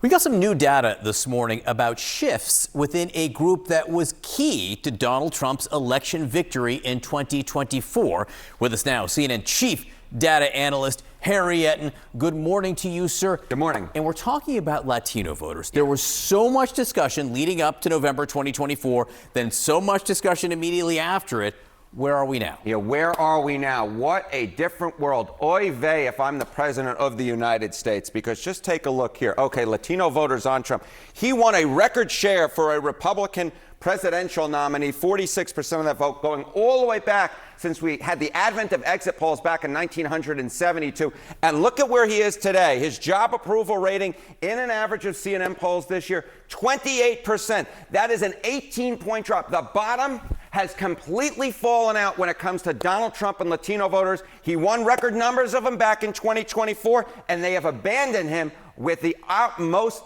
We got some new data this morning about shifts within a group that was key to Donald Trump's election victory in 2024. With us now, CNN chief data analyst Harry Enten. Good morning to you, sir. Good morning. And we're talking about Latino voters. There was so much discussion leading up to November 2024, then so much discussion immediately after it. Where are we now? Yeah, where are we now? What a different world. Oy vey if I'm the president of the United States, because just take a look here. Okay, Latino voters on Trump. He won a record share for a Republican presidential nominee, 46% of that vote, going all the way back since we had the advent of exit polls back in 1972. And look at where he is today. His job approval rating in an average of CNN polls this year, 28%. That is an 18-point drop. The bottom has completely fallen out when it comes to Donald Trump and Latino voters. He won record numbers of them back in 2024, and they have abandoned him with the utmost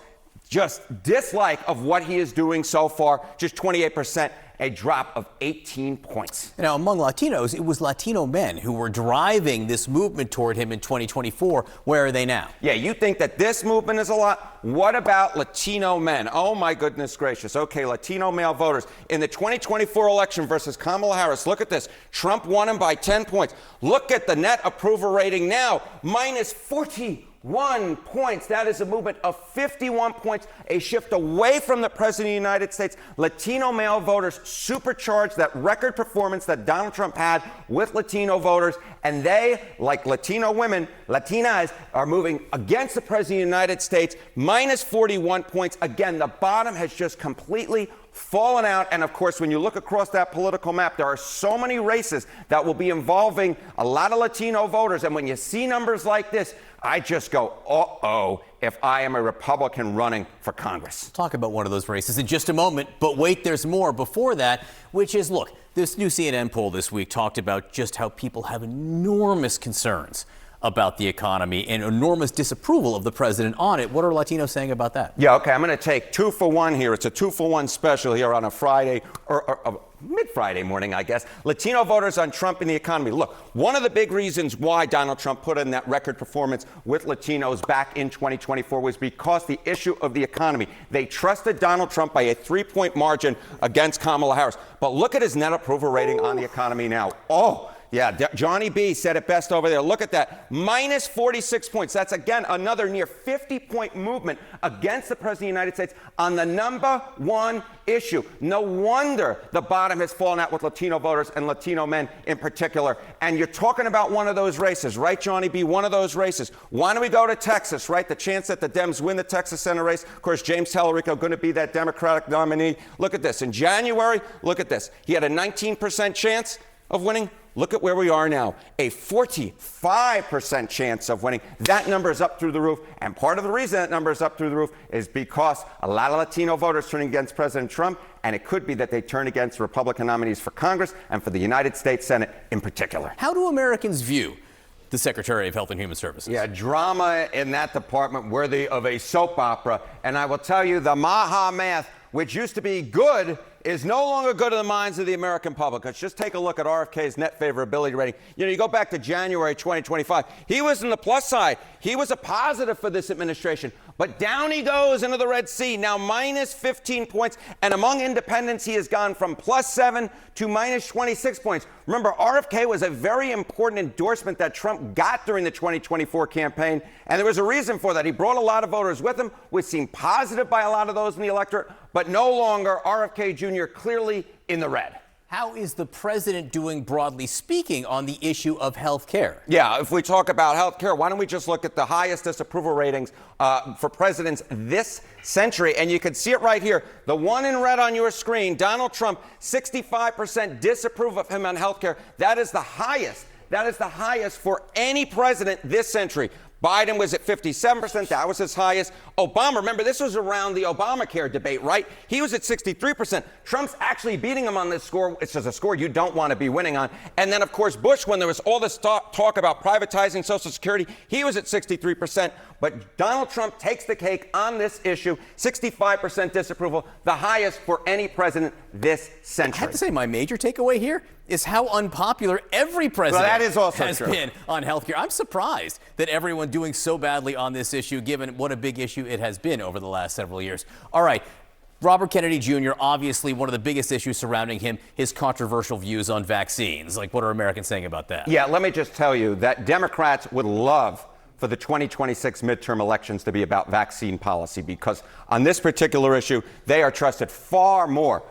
just dislike of what he is doing so far. Just 28%, a drop of 18 points. Now, among Latinos, it was Latino men who were driving this movement toward him in 2024. Where are they now? Yeah, you think that this movement is a lot? What about Latino men? Oh, my goodness gracious. Okay, Latino male voters. In the 2024 election versus Kamala Harris, look at this. Trump won him by 10 points. Look at the net approval rating now, minus 41 points. That is a movement of 51 points, a shift away from the president of the United States. Latino male voters supercharged that record performance that Donald Trump had with Latino voters, and they, like Latino women, Latinas, are moving against the president of the United States, minus 41 points. Again, the bottom has just completely fallen out. And of course, when you look across that political map, there are so many races that will be involving a lot of Latino voters. And when you see numbers like this, I just go, uh-oh, if I am a Republican running for Congress. Talk about one of those races in just a moment, but wait, there's more before that, which is, look, this new CNN poll this week talked about just how people have enormous concerns about the economy and enormous disapproval of the president on it. What are Latinos saying about that? Yeah, okay, I'm going to take 2 for 1 here. It's a 2 for 1 special here on a Friday, or mid-Friday morning, I guess. Latino voters on Trump and the economy. Look, one of the big reasons why Donald Trump put in that record performance with Latinos back in 2024 was because the issue of the economy. They trusted Donald Trump by a 3-point margin against Kamala Harris. But look at his net approval rating on the economy now. Oh, yeah, Johnny B said it best over there. Look at that. Minus 46 points. That's, again, another near 50-point movement against the president of the United States on the number one issue. No wonder the bottom has fallen out with Latino voters and Latino men in particular. And you're talking about one of those races, right, Johnny B? One of those races. Why don't we go to Texas, right? The chance that the Dems win the Texas Senate race. Of course, James Tallarico going to be that Democratic nominee. Look at this. In January, look at this. He had a 19% chance of winning. Look at where we are now, a 45% chance of winning. That number is up through the roof. And part of the reason that number is up through the roof is because a lot of Latino voters turning against President Trump, and it could be that they turn against Republican nominees for Congress and for the United States Senate in particular. How do Americans view the Secretary of Health and Human Services? Yeah, drama in that department worthy of a soap opera. And I will tell you, the MAHA math, which used to be good, is no longer good in the minds of the American public. Let's just take a look at RFK's net favorability rating. You know, you go back to January 2025. He was in the plus side. He was a positive for this administration. But down he goes into the Red Sea, now minus 15 points. And among independents, he has gone from plus 7 to minus 26 points. Remember, RFK was a very important endorsement that Trump got during the 2024 campaign. And there was a reason for that. He brought a lot of voters with him, which seemed positive by a lot of those in the electorate. But no longer RFK Jr. clearly in the red. How is the president doing, broadly speaking, on the issue of health care? Yeah, if we talk about health care, why don't we just look at the highest disapproval ratings for presidents this century? And you can see it right here. The one in red on your screen, Donald Trump, 65% disapprove of him on health care. That is the highest. That is the highest for any president this century. Biden was at 57%. That was his highest. Obama, remember, this was around the Obamacare debate, right? He was at 63%. Trump's actually beating him on this score. It's just a score you don't want to be winning on. And then, of course, Bush, when there was all this talk about privatizing Social Security, he was at 63%. But Donald Trump takes the cake on this issue, 65% disapproval, the highest for any president this century. I have to say, my major takeaway here, is how unpopular every president that is also has true. been on health care. I'm surprised that everyone doing so badly on this issue, given what a big issue it has been over the last several years. All right. Robert Kennedy Jr., obviously one of the biggest issues surrounding him, his controversial views on vaccines. Like, what are Americans saying about that? Yeah, let me just tell you that Democrats would love for the 2026 midterm elections to be about vaccine policy, because on this particular issue, they are trusted far more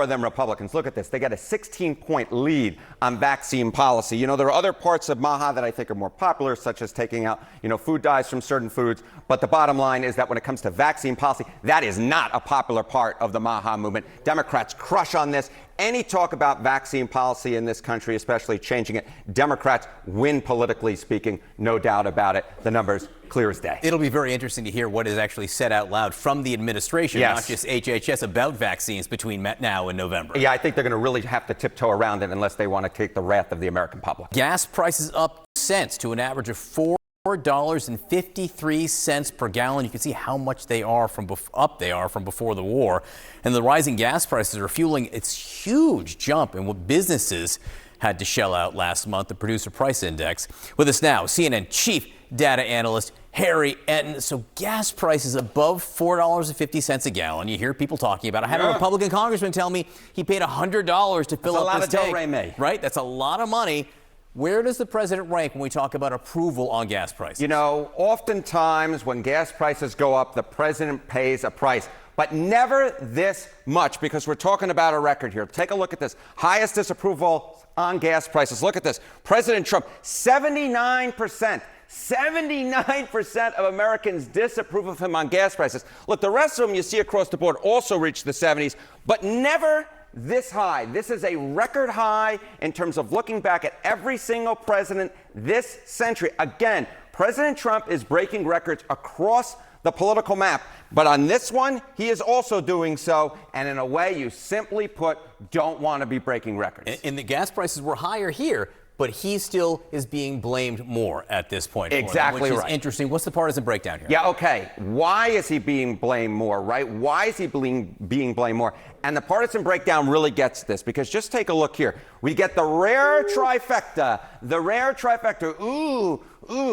than Republicans. Look at this. They got a 16-point lead on vaccine policy. You know, there are other parts of MAHA that I think are more popular, such as taking out, food dyes from certain foods. But the bottom line is that when it comes to vaccine policy, that is not a popular part of the MAHA movement. Democrats crush on this. Any talk about vaccine policy in this country, especially changing it, Democrats win politically speaking, no doubt about it. The numbers clear as day. It'll be very interesting to hear what is actually said out loud from the administration, not just HHS, about vaccines between now and November. Yeah, I think they're going to really have to tiptoe around it unless they want to take the wrath of the American public. Gas prices up cents to an average of $4.53 per gallon. You can see how much they are from before the war. And the rising gas prices are fueling its huge jump in what businesses had to shell out last month, the Producer Price Index. With us now, CNN chief data analyst Harry Enten. So gas prices above $4.50 a gallon. You hear people talking about it. I had a Republican congressman tell me he paid $100 to fill up his tank. Right? That's a lot of money. Where does the president rank when we talk about approval on gas prices? You know, oftentimes when gas prices go up, the president pays a price, but never this much, because we're talking about a record here. Take a look at this. Highest disapproval on gas prices. Look at this. President Trump, 79%. 79% of Americans disapprove of him on gas prices. Look, the rest of them you see across the board also reached the 70s, but never this high. This is a record high in terms of looking back at every single president this century. Again, President Trump is breaking records across the political map, but on this one, he is also doing so, and in a way you simply put don't want to be breaking records. And the gas prices were higher here, but he still is being blamed more at this point. Exactly right. Which is right. interesting. What's the partisan breakdown here? Yeah, okay. Why is he being blamed more, right? Why is he being blamed more? And the partisan breakdown really gets this, because just take a look here. We get the rare trifecta. The rare trifecta. Ooh,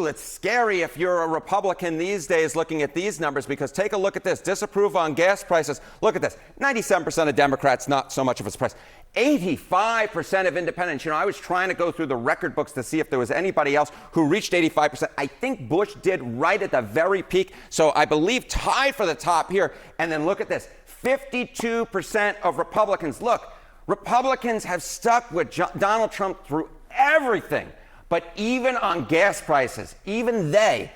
it's scary if you're a Republican these days looking at these numbers, because take a look at this. Disapprove on gas prices. Look at this. 97% of Democrats, not so much of a surprise. 85% of independents. You know, I was trying to go through the record books to see if there was anybody else who reached 85%. I think Bush did right at the very peak. So I believe tied for the top here. And then look at this. 52% of Republicans. Look, Republicans have stuck with Donald Trump through everything. But even on gas prices, even they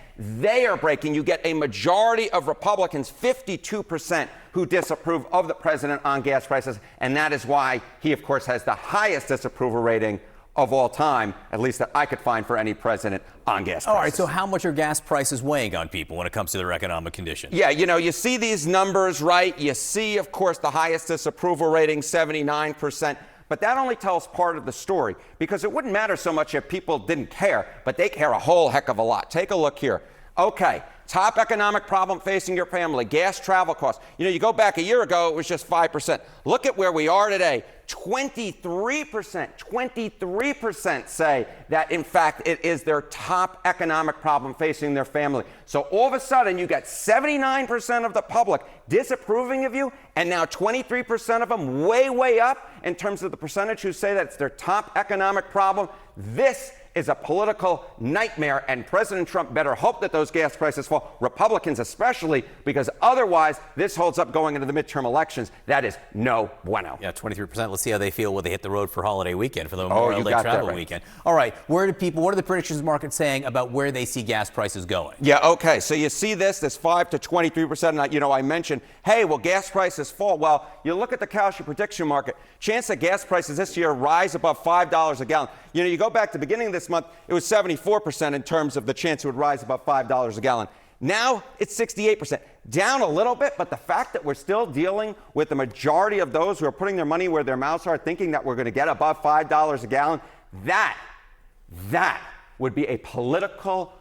are breaking. You get a majority of Republicans, 52%, who disapprove of the president on gas prices. And that is why he, of course, has the highest disapproval rating of all time, at least that I could find for any president on gas prices. All right, so how much are gas prices weighing on people when it comes to their economic condition? Yeah, you know, you see these numbers, right? You see, of course, the highest disapproval rating, 79%. But that only tells part of the story, because it wouldn't matter so much if people didn't care, but they care a whole heck of a lot. Take a look here. Okay, top economic problem facing your family, gas travel costs. You know, you go back a year ago, it was just 5%. Look at where we are today. 23% say that, in fact, it is their top economic problem facing their family. So all of a sudden, you got 79% of the public disapproving of you, and now 23% of them way up in terms of the percentage who say that it's their top economic problem. This is a political nightmare, and President Trump better hope that those gas prices fall, Republicans especially, because otherwise this holds up going into the midterm elections. That is no bueno. Yeah, 23%. Let's see how they feel when they hit the road for holiday weekend, for the Memorial Day travel weekend. All right, what are the predictions market saying about where they see gas prices going? Yeah, okay, so you see this 5 to 23%. And, you know, I mentioned, hey, will gas prices fall? Well, you look at the Kalshi prediction market, chance that gas prices this year rise above $5 a gallon. You know, you go back to the beginning of this month, it was 74% in terms of the chance it would rise above $5 a gallon. Now it's 68%, down a little bit, but the fact that we're still dealing with the majority of those who are putting their money where their mouths are, thinking that we're going to get above $5 a gallon, that would be a political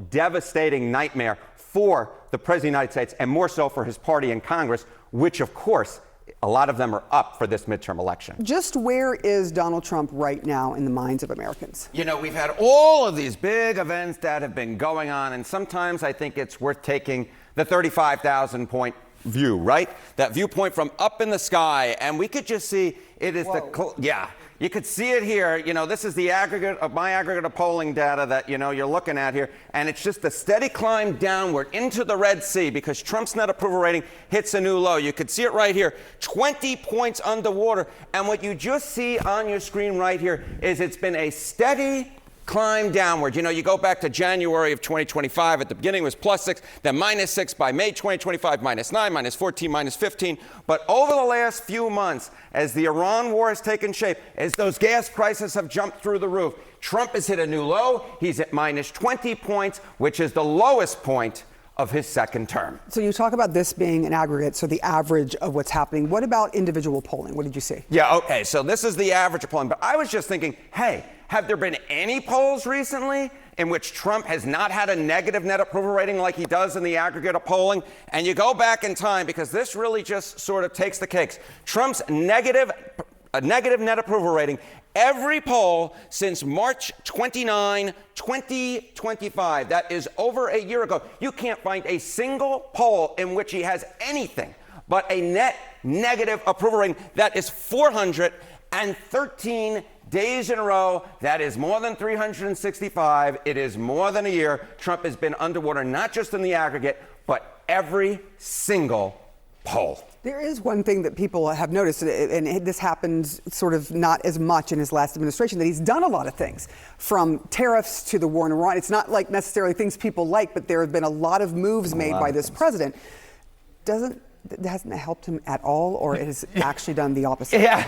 devastating nightmare for the President of the United States, and more so for his party in Congress, which, of course, a lot of them are up for this midterm election. Just where is Donald Trump right now in the minds of Americans? You know, we've had all of these big events that have been going on, and sometimes I think it's worth taking the 35,000 point view, right? That viewpoint from up in the sky, and we could just see it is you could see it here. You know, this is the aggregate of my aggregate of polling data that, you know, you're looking at here, and it's just a steady climb downward into the Red Sea because Trump's net approval rating hits a new low. You could see it right here, 20 points underwater, and what you just see on your screen right here is it's been a steady climb downward. You know, you go back to January of 2025. At the beginning it was +6, then -6 by May 2025, -9, -14, -15. But over the last few months, as the Iran war has taken shape, as those gas prices have jumped through the roof, Trump has hit a new low. He's at -20 points, which is the lowest point of his second term. So you talk about this being an aggregate, so the average of what's happening. What about individual polling? What did you see? Yeah, okay, so this is the average of polling. But I was just thinking, hey, have there been any polls recently in which Trump has not had a negative net approval rating like he does in the aggregate of polling? And you go back in time, because this really just sort of takes the cakes. Trump's negative net approval rating, every poll since March 29, 2025, that is over a year ago, you can't find a single poll in which he has anything but a net negative approval rating. That is 413 days in a row. That is more than 365. It is more than a year. Trump has been underwater, not just in the aggregate, but every single poll. There is one thing that people have noticed, and this happens sort of not as much in his last administration, that he's done a lot of things, from tariffs to the war in Iran. It's not like necessarily things people like, but there have been a lot of moves made by this president. Hasn't it helped him at all, or it has actually done the opposite? Yeah,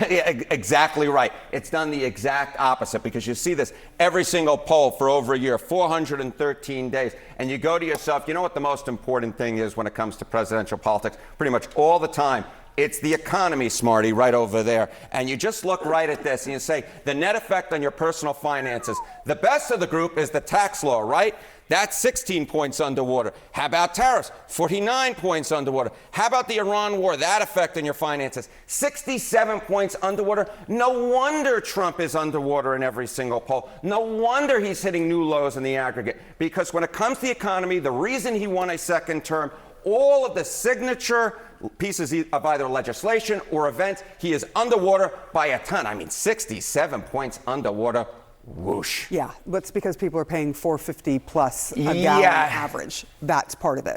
exactly right. It's done the exact opposite, because you see this every single poll for over a year, 413 days. And you go to yourself, you know what the most important thing is when it comes to presidential politics? Pretty much all the time. It's the economy, smarty, right over there. And you just look right at this and you say, the net effect on your personal finances. The best of the group is the tax law, right? That's 16 points underwater. How about tariffs? 49 points underwater. How about the Iran war? That effect on your finances? 67 points underwater. No wonder Trump is underwater in every single poll. No wonder he's hitting new lows in the aggregate. Because when it comes to the economy, the reason he won a second term, all of the signature pieces of either legislation or events, he is underwater by a ton. I mean, 67 points underwater. Whoosh. Yeah, that's because people are paying $4.50 plus a gallon average. That's part of it.